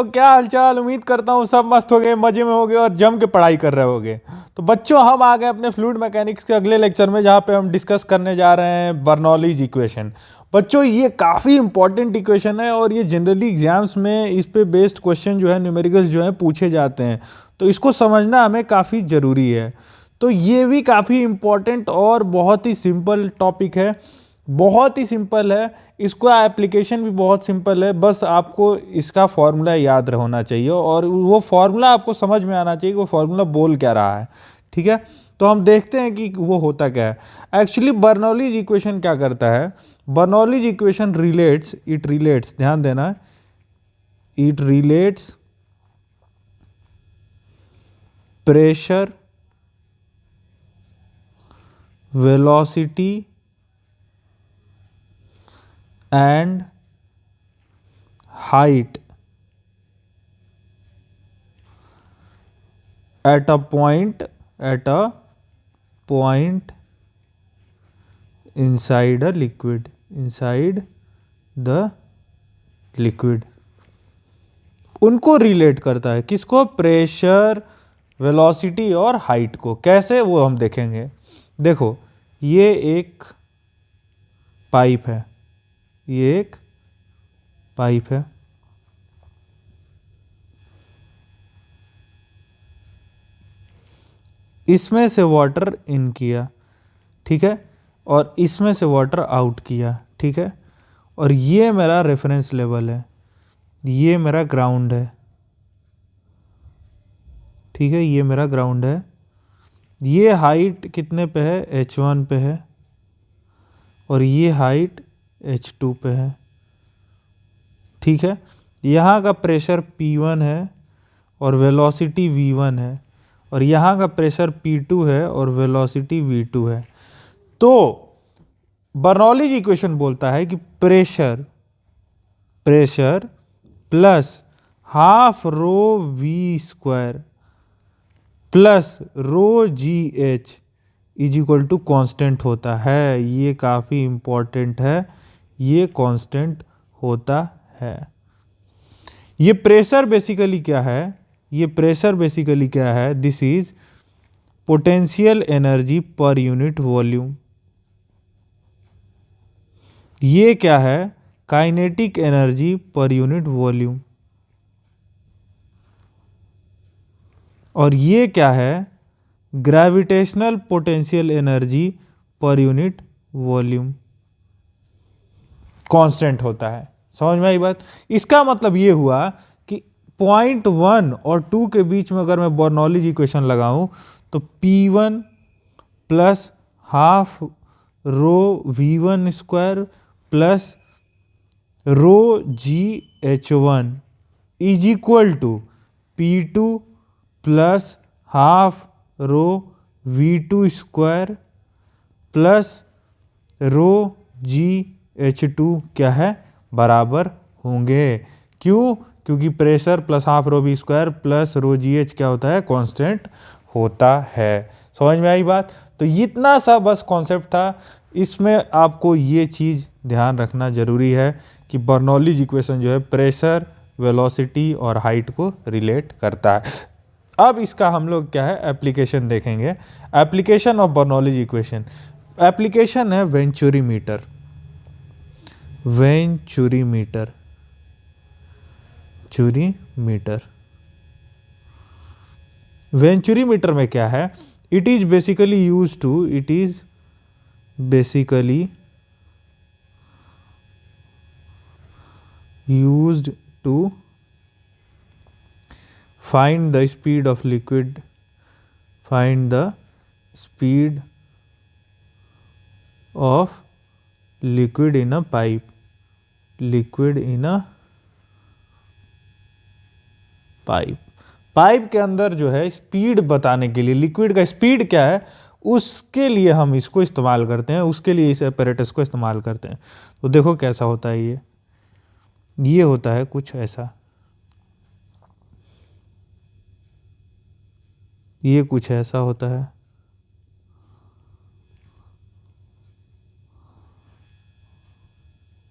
तो क्या हालचाल, उम्मीद करता हूँ सब मस्त हो गए, मजे में हो गए और जम के पढ़ाई कर रहे होगे। तो बच्चों, हम आ गए अपने फ्लूइड मैकेनिक्स के अगले लेक्चर में, जहाँ पे हम डिस्कस करने जा रहे हैं बर्नौलीज इक्वेशन। बच्चों, ये काफ़ी इंपॉर्टेंट इक्वेशन है और ये जनरली एग्जाम्स में इस पे बेस्ड क्वेश्चन जो है, न्यूमेरिकल्स जो है पूछे जाते हैं। तो इसको समझना हमें काफ़ी ज़रूरी है। तो ये भी काफ़ी इंपॉर्टेंट और बहुत ही सिंपल टॉपिक है, बहुत ही सिंपल है। इसका एप्लीकेशन भी बहुत सिंपल है, बस आपको इसका फॉर्मूला याद होना चाहिए और वो फॉर्मूला आपको समझ में आना चाहिए कि वो फॉर्मूला बोल क्या रहा है। ठीक है, तो हम देखते हैं कि वो होता क्या है। एक्चुअली बर्नौलीज इक्वेशन क्या करता है? बर्नौलीज इक्वेशन रिलेट्स, ध्यान देना, it relates pressure, velocity and height at a point inside a liquid, inside the liquid। उनको रिलेट करता है, किसको? प्रेशर, वेलोसिटी और हाइट को। कैसे, वो हम देखेंगे। देखो, ये एक पाइप है, ये एक पाइप है, इसमें से वाटर इन किया, ठीक है, और इसमें से वाटर आउट किया, ठीक है। और ये मेरा रेफरेंस लेवल है, ये मेरा ग्राउंड है, ठीक है, ये मेरा ग्राउंड है। ये हाइट कितने पे है? h1 पे है, और ये हाइट h2 पे है, ठीक है। यहाँ का प्रेशर P1 है और वेलोसिटी V1 है, और यहाँ का प्रेशर P2 है और वेलोसिटी V2 है। तो बर्नौलीज इक्वेशन बोलता है कि pressure plus half rho v square plus rho g h is equal to constant होता है। ये काफ़ी इंपॉर्टेंट है, ये कांस्टेंट होता है। ये प्रेशर बेसिकली क्या है? ये प्रेशर बेसिकली क्या है? This is potential energy per unit volume. ये क्या है? Kinetic energy per unit volume. और ये क्या है? Gravitational potential energy per unit volume. Constant होता है। समझ में आई बात? इसका मतलब ये हुआ कि पॉइंट 1 और 2 के बीच में अगर मैं बर्नौलीज इक्वेशन लगाऊं तो P1 plus half rho V1 square plus rho GH1 is equal to P2 plus half rho V2 square plus rho GH2 क्या है? बराबर होंगे। क्यों? क्योंकि pressure plus half rho v square plus rho GH क्या होता है? कांस्टेंट होता है। समझ में आई बात? तो इतना सा बस कॉन्सेप्ट था। इसमें आपको ये चीज़ ध्यान रखना जरूरी है कि बर्नौलीज इक्वेशन जो है प्रेशर, वेलोसिटी और हाइट को रिलेट करता है। अब इसका हम लोग क्या है? एप्लीकेशन देखेंगे। Application of Bernoulli's equation. Application है वेंचुरीमीटर। वेंचुरीमीटर, चुरीमीटर। वेंचुरीमीटर में क्या है? It is basically used to find the speed of liquid, find the speed of liquid in a pipe, liquid in a pipe. Pipe के अंदर जो है speed बताने के लिए, लिक्विड का स्पीड क्या है उसके लिए हम इसको इस्तेमाल करते हैं, उसके लिए इस apparatus को इस्तेमाल करते हैं। तो देखो कैसा होता है ये होता है कुछ ऐसा, ये कुछ ऐसा होता है,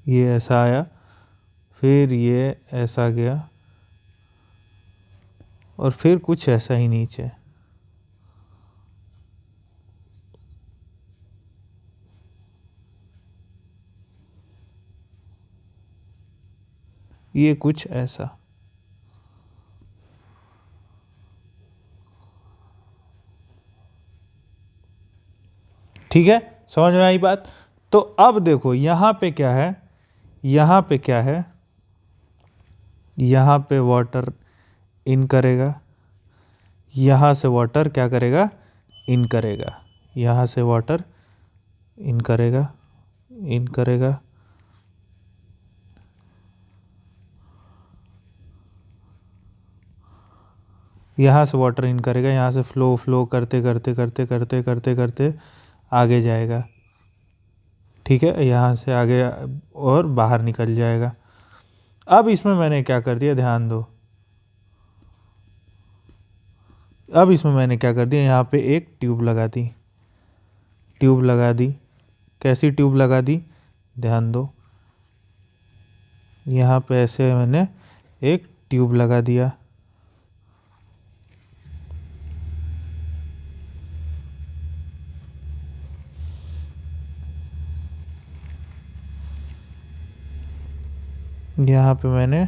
ये ऐसा आया, फिर ये ऐसा गया, और फिर कुछ ऐसा ही नीचे। ये कुछ ऐसा। ठीक है, समझ में आई बात। तो अब देखो यहाँ पे क्या है, यहाँ पे क्या है, यहाँ पे वाटर इन करेगा, यहाँ से वाटर क्या करेगा, इन करेगा, यहाँ से वाटर इन करेगा, इन करेगा, यहाँ से वाटर इन करेगा, यहाँ से फ्लो फ्लो करते करते करते करते करते करते आगे जाएगा। ठीक है, यहाँ से आगे और बाहर निकल जाएगा। अब इसमें मैंने क्या कर दिया, ध्यान दो, अब इसमें मैंने क्या कर दिया, यहाँ पे एक ट्यूब लगा दी, ट्यूब लगा दी। कैसी ट्यूब लगा दी, ध्यान दो, यहाँ पे ऐसे मैंने एक ट्यूब लगा दिया। यहाँ पे मैंने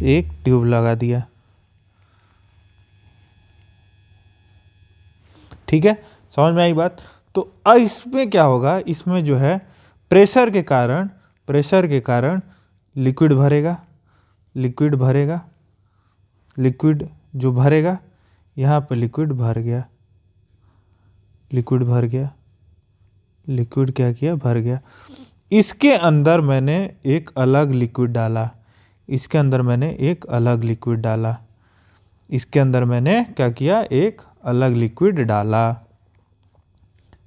एक ट्यूब लगा दिया। ठीक है, समझ में आई बात। तो अब इसमें क्या होगा, इसमें जो है प्रेशर के कारण, प्रेशर के कारण लिक्विड भरेगा, लिक्विड भरेगा, लिक्विड जो भरेगा, यहाँ पे लिक्विड भर गया, लिक्विड भर गया, लिक्विड क्या किया, भर गया। इसके अंदर मैंने एक अलग लिक्विड डाला, इसके अंदर मैंने एक अलग लिक्विड डाला, इसके अंदर मैंने क्या किया, एक अलग लिक्विड डाला,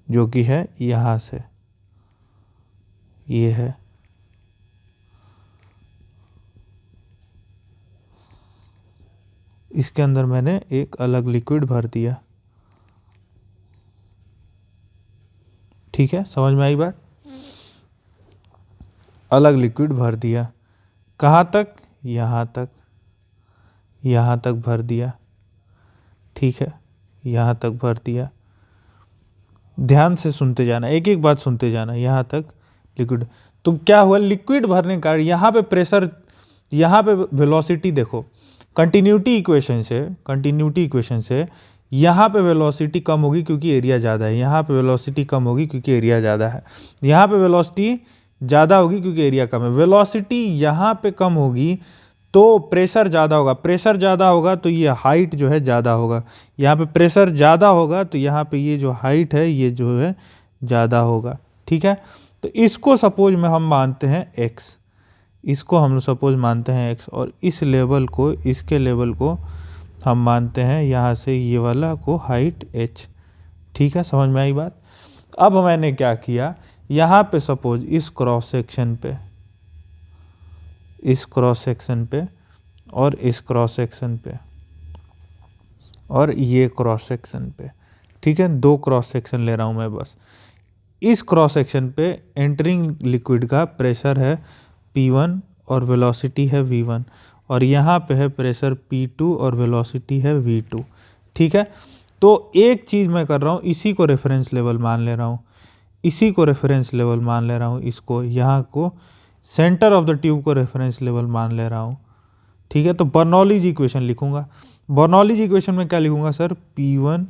जो कि है यहाँ से, ये है। इसके अंदर मैंने एक अलग लिक्विड भर दिया। ठीक है, समझ में आई बात। अलग लिक्विड भर दिया, कहाँ तक, यहाँ तक, यहाँ तक भर दिया। ठीक है, यहाँ तक भर दिया। ध्यान से सुनते जाना, एक एक बात सुनते जाना, यहाँ तक लिक्विड। तो क्या हुआ, लिक्विड भरने का यहाँ पे प्रेशर, यहाँ पे वेलोसिटी देखो, कंटिन्यूटी इक्वेशन से, कंटिन्यूटी इक्वेशन से यहाँ पे वेलोसिटी कम होगी क्योंकि एरिया ज़्यादा है, यहाँ पे वेलोसिटी कम होगी क्योंकि एरिया ज़्यादा है, यहाँ पे वेलोसिटी ज़्यादा होगी क्योंकि एरिया कम है। वेलोसिटी यहाँ पे कम होगी तो प्रेशर ज़्यादा होगा, प्रेशर ज़्यादा होगा तो ये हाइट जो है ज़्यादा होगा, यहाँ पे प्रेशर ज़्यादा होगा तो यहाँ पे ये जो हाइट है ये जो है ज़्यादा होगा। ठीक है, तो इसको सपोज में हम मानते हैं x, इसको हम सपोज मानते हैं x, और इस लेवल को, इसके लेवल को हम मानते हैं यहाँ से ये वाला को हाइट h। ठीक है, समझ में आई बात। अब मैंने क्या किया, यहाँ पे सपोज इस क्रॉस सेक्शन पे, इस क्रॉस सेक्शन पे और इस क्रॉस सेक्शन पे और ये क्रॉस सेक्शन पे, ठीक है, दो क्रॉस सेक्शन ले रहा हूँ मैं बस। इस क्रॉस सेक्शन पे एंटरिंग लिक्विड का प्रेशर है P1 और वेलोसिटी है V1, और यहाँ पे है प्रेशर P2 और वेलोसिटी है V2। ठीक है, तो एक चीज़ मैं कर रहा हूँ, इसी को रेफरेंस लेवल मान ले रहा हूँ, इसी को रेफरेंस लेवल मान ले रहा हूँ, इसको यहाँ को सेंटर ऑफ द ट्यूब को रेफरेंस लेवल मान ले रहा हूँ। ठीक है, तो बर्नौलीज इक्वेशन लिखूंगा। बर्नौलीज इक्वेशन में क्या लिखूंगा sir, P1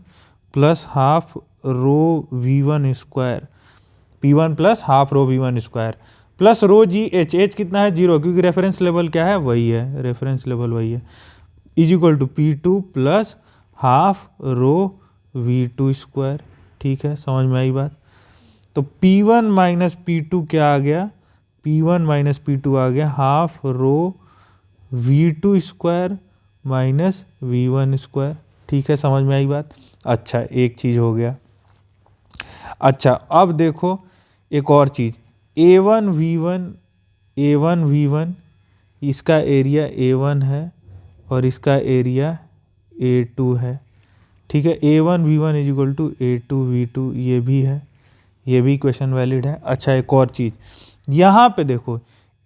plus half rho V1 square, P1 plus half rho V1 square plus rho g H, H कितना है 0 क्योंकि रेफरेंस लेवल क्या है, वही है, रेफरेंस लेवल वही है, is equal to P2 plus half rho V2 square. ठीक है, समझ में आई बात। तो P1 माइनस P2 क्या आ गया, P1 माइनस P2 आ गया half rho V2 square minus V1 square. ठीक है, समझ में आई बात। अच्छा, एक चीज़ हो गया। अच्छा, अब देखो एक और चीज़, A1 V1 इसका एरिया A1 है और इसका एरिया A2 है। ठीक है, A1 V1 is equal to A2 V2, ये भी है, ये भी इक्वेशन वैलिड है। अच्छा, एक और चीज़ यहाँ पे देखो,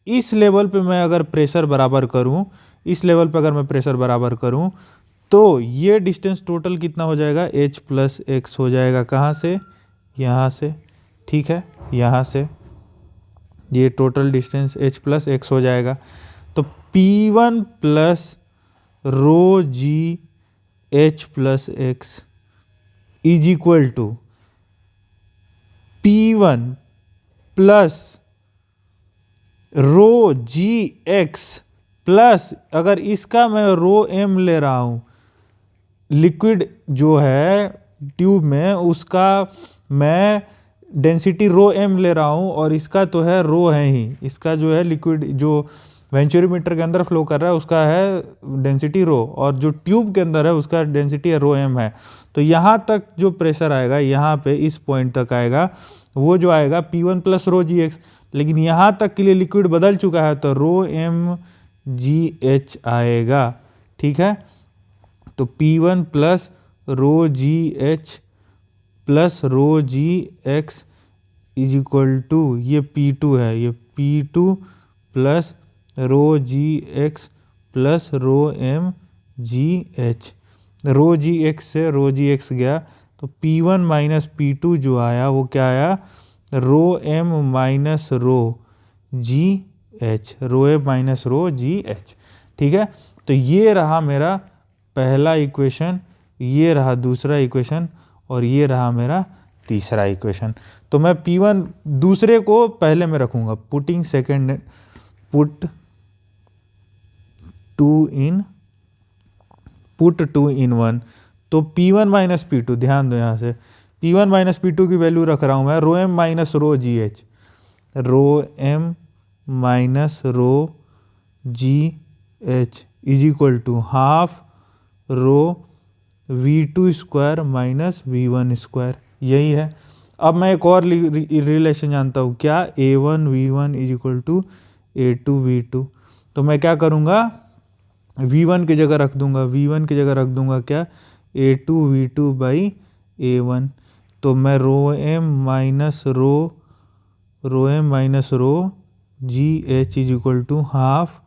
इस लेवल पे मैं अगर प्रेशर बराबर करूं, इस लेवल पे अगर मैं प्रेशर बराबर करूं तो ये डिस्टेंस टोटल कितना हो जाएगा, h प्लस एक्स हो जाएगा। कहाँ से, यहाँ से, ठीक है, यहाँ से ये total distance h plus x हो जाएगा। तो P1 plus rho g h plus x is equal to P1 plus rho g x plus, अगर इसका मैं रो एम ले रहा हूं, लिक्विड जो है ट्यूब में उसका मैं डेंसिटी रो एम ले रहा हूं और इसका तो है रो है ही, इसका जो है लिक्विड जो वेंचुरीमीटर के अंदर फ्लो कर रहा है उसका है डेंसिटी रो, और जो ट्यूब के अंदर है उसका डेंसिटी रो एम है। तो यहाँ तक जो प्रेशर आएगा, यहाँ पे इस पॉइंट तक आएगा, वो जो आएगा P1 plus rho g x. लेकिन यहाँ तक के लिए लिक्विड बदल चुका है तो रो एम जी एच आएगा, ठीक है। तो P1 plus rho g h plus rho g x is equal to, ये P2 है, ये P2 plus rho g x plus rho m g h. Rho g x से रो जी एक्स गया तो P1 माइनस P2 जो आया वो क्या आया, rho m minus rho g h, rho m minus rho g h, ठीक है। तो ये रहा मेरा पहला इक्वेशन, ये रहा दूसरा इक्वेशन और ये रहा मेरा तीसरा इक्वेशन। तो मैं P1 दूसरे को पहले में रखूंगा, putting second, put two in one. तो P1 माइनस P2, ध्यान दो यहाँ से, P1 माइनस P2 की वैल्यू रख रहा हूँ मैं rho m minus rho g h, rho m minus rho g h is equal to half rho V2 square minus V1 square, यही है। अब मैं एक और रिलेशन जानता हूँ, क्या, A1 V1 is equal to A2 V2। तो मैं क्या करूँगा, V1 की जगह रख दूंगा, V1 की जगह रख दूंगा क्या, A2 V2 बाई A1। तो मैं rho m minus rho g h is equal to half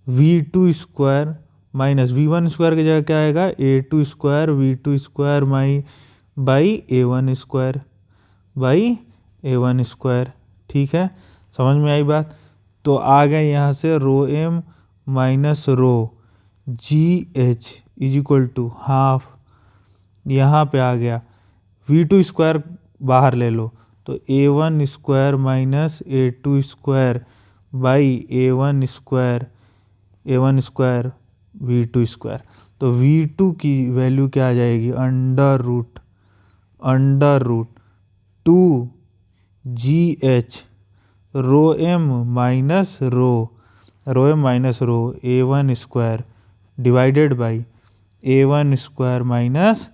V2 square minus V1 square की जगह क्या आएगा, A2 square V2 square by A1 square by A1 square, ठीक है, समझ में आई बात। तो आ गए यहाँ से rho m minus rho g h is equal to half, यहाँ पे आ गया V2 स्क्वायर बाहर ले लो तो A1 square minus A2 square by A1 square V2 square. तो V2 की वैल्यू क्या आ जाएगी, under root 2 g h rho m minus rho A1 square divided by A1 square minus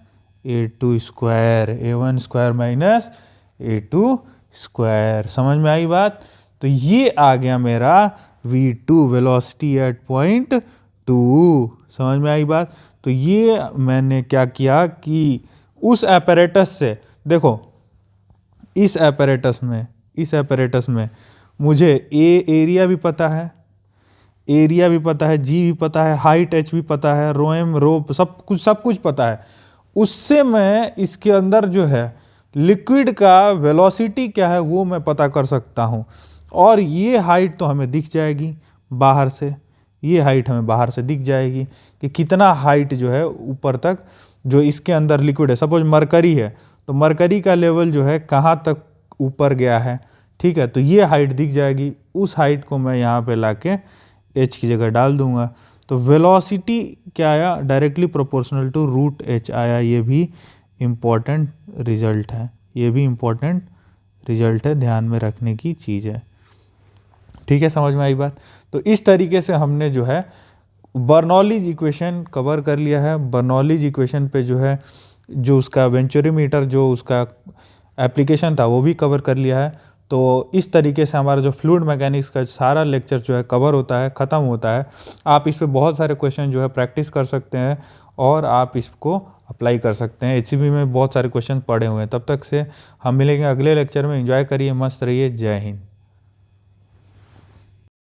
A2 square, A1 square minus A2 square, समझ में आई बात। तो ये आ गया मेरा V2 वेलोसिटी एट पॉइंट 2, समझ में आई बात। तो ये मैंने क्या किया कि उस एपरेटस से, देखो इस एपरेटस में मुझे एरिया भी पता है, जी भी पता है, हाइट h भी पता है, रो एम रो सब कुछ पता है। उससे मैं इसके अंदर जो है लिक्विड का वेलोसिटी क्या है वो मैं पता कर सकता हूँ। और ये हाइट तो हमें दिख जाएगी बाहर से, ये हाइट हमें बाहर से दिख जाएगी कि कितना हाइट जो है ऊपर तक जो इसके अंदर लिक्विड है। सपोज मरकरी है तो मरकरी का लेवल जो है कहाँ तक ऊपर गया है, ठीक है। तो ये हाइट दिख जाएगी, उस हाइट को मैं यहाँ पे लाके h की जगह डाल दूंगा। तो वेलोसिटी क्या आया, directly proportional to root h आया। ये भी इम्पोर्टेंट रिजल्ट है, ध्यान में रखने की चीज़ है, ठीक है, समझ में आई बात। तो इस तरीके से हमने जो है बर्नौलीज इक्वेशन कवर कर लिया है। बर्नौलीज इक्वेशन पे जो है जो उसका वेंचुरीमीटर जो उसका एप्लीकेशन था वो भी कवर कर लिया है। तो इस तरीके से हमारा जो फ्लूइड मैकेनिक्स का सारा लेक्चर जो है कवर होता है, ख़त्म होता है। आप इस पे बहुत सारे क्वेश्चन जो है प्रैक्टिस कर सकते हैं और आप इसको अप्लाई कर सकते हैं। HCB में बहुत सारे क्वेश्चन पड़े हुए हैं। तब तक से हम मिलेंगे अगले लेक्चर में। एंजॉय करिए, मस्त रहिए, जय हिंद।